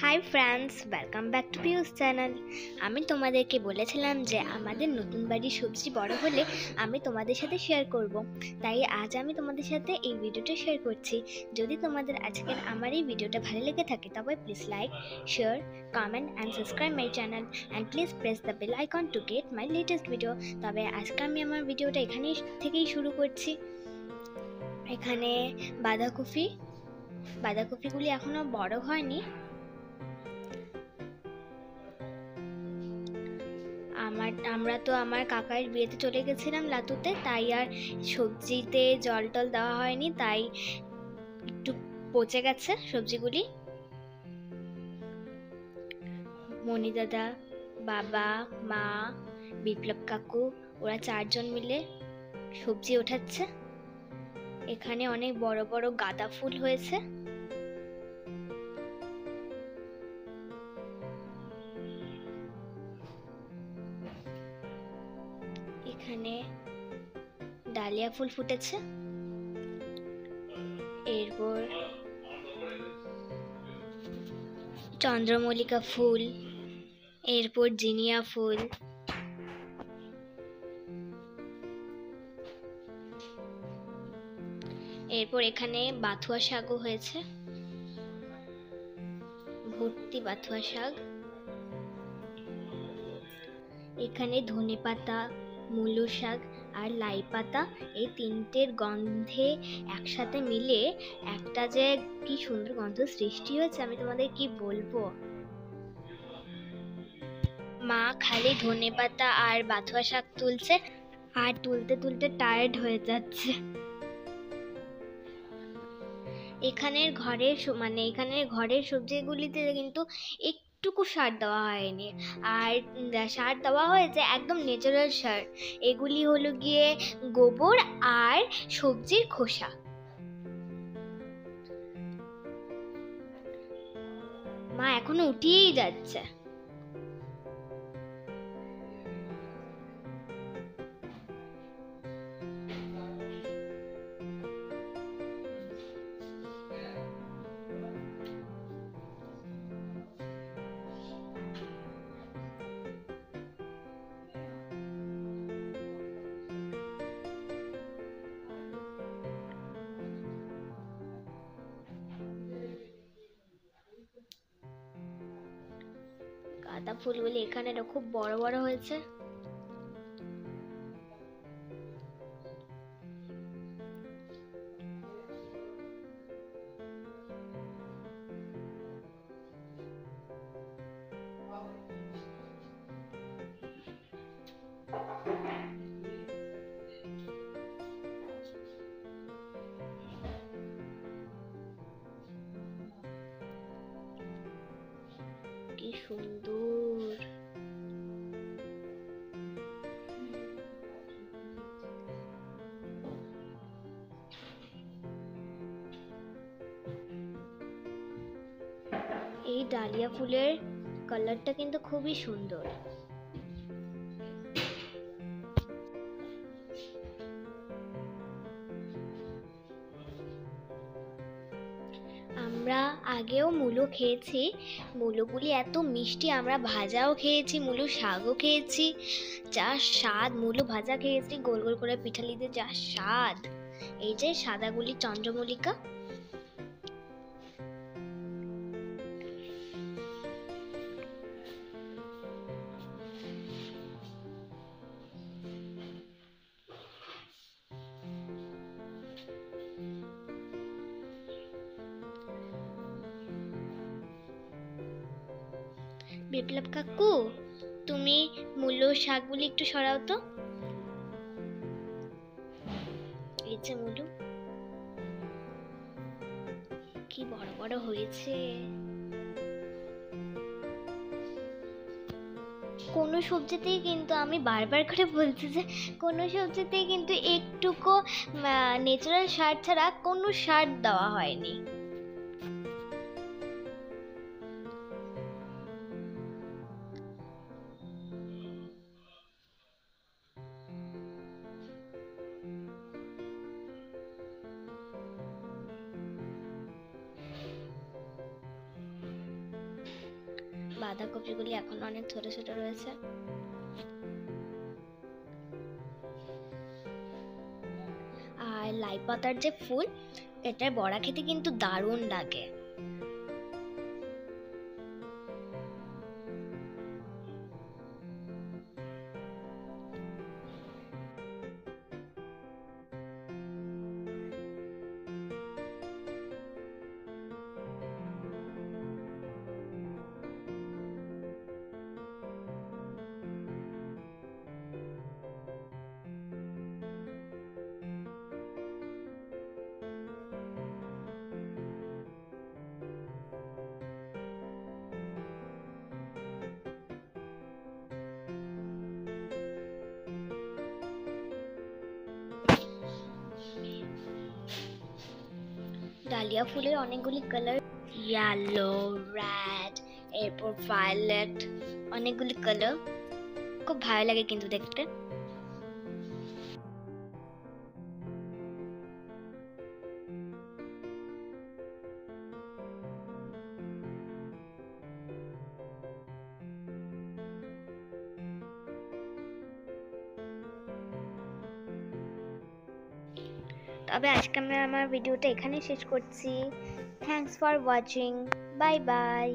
Hi friends, welcome back to পিউস channel. আমি তোমাদেরকে বলেছিলাম যে আমাদের নতুন বাড়ির সবজি বড় হলে আমি তোমাদের সাথে শেয়ার করব। তাই আজ আমি তোমাদের সাথে এই ভিডিওটা শেয়ার করছি। যদি তোমাদের আজকের আমার এই ভিডিওটা ভালো লেগে থাকে তবে please like, share, comment and subscribe my channel and please press the bell icon to get my latest video. তবে আজকে আমি আমার ভিডিওটা এখানেই থেকেই শুরু করছি। এখানে বাঁধাকপিগুলি এখনো বড় হয়নি। আমরা তো আমার কাকার বিয়েতে চলে গেছিলাম লাতুতে, তাই আর সবজিতে জল টল দেওয়া হয়নি, তাই একটু পচে গেছে সবজিগুলি। মনি দাদা, বাবা, মা, বিপ্লব কাকু ওরা 4 জন মিলে সবজি ওঠাচ্ছে। এখানে অনেক বড় বড় গাঁদা ফুল হয়েছে। এখানে ডালিয়া ফুল ফুটেছে। এরপর চন্দ্রমল্লিকা ফুল, এরপর জিনিয়া ফুল, এরপর এখানে বাথুয়া শাকও হয়েছে, ভর্তি বাথুয়া শাক। এখানে ধনে পাতা, মূলো শাক আর লাই পাতা, এই তিনটের গন্ধে একসাথে মিলে একটা যে কি সুন্দর গন্ধ সৃষ্টি হয়েছে আমি তোমাদের কি বলবো। মা খালি ধনে পাতা আর বাথুয়া শাক তুলছে আর তুলতে তুলতে টায়ার্ড হয়ে যাচ্ছে। এখানের ঘরের সবজিগুলিতে কিন্তু একটুকু সার দেওয়া হয়নি, আর সার দেওয়া হয়েছে একদম ন্যাচারাল সার। এগুলি হলো গিয়ে গোবর আর সবজির খোসা। মা এখনো উঠিয়েই যাচ্ছে। গাঁদা ফুলগুলি এখানে খুব বড় বড় হয়েছে। কি সুন্দর! এই ডালিয়া ফুলের কালারটা কিন্তু খুবই সুন্দর। আমরা আগেও মূলো খেয়েছি। মূলোগুলি এত মিষ্টি, আমরা ভাজাও খেয়েছি, মূলো শাকও খেয়েছি। যা স্বাদ! মূলো ভাজা খেয়েছি গোল গোল করে পিঠালিতে, যা স্বাদ! এই যে সাদাগুলি চন্দ্রমল্লিকা। বিপ্লব কাকু, তুমি মূলো শাকগুলি একটু সরাও তো। এই যে মূলো কি বড় বড় হয়েছে। কোনো সবজিতেই কিন্তু, আমি বারবার করে বলছি যে কোনো সবজিতেই কিন্তু একটুকু ন্যাচারাল সার ছাড়া কোনো সার দেওয়া হয়নি। বাঁধাকপিগুলি এখন অনেক ছোট ছোট রয়েছে। আর লাই পাতার যে ফুল, এটার বড়া খেতে কিন্তু দারুণ লাগে। ডালিয়া ফুলের অনেকগুলি কালার, ইয়েলো, রেড, এরপর ভায়োলেট, অনেকগুলি কালার। খুব ভালো লাগে কিন্তু দেখতে। তবে আজকে আমি আমার ভিডিওটা এখানে শেষ করছি। Thanks for watching. Bye bye.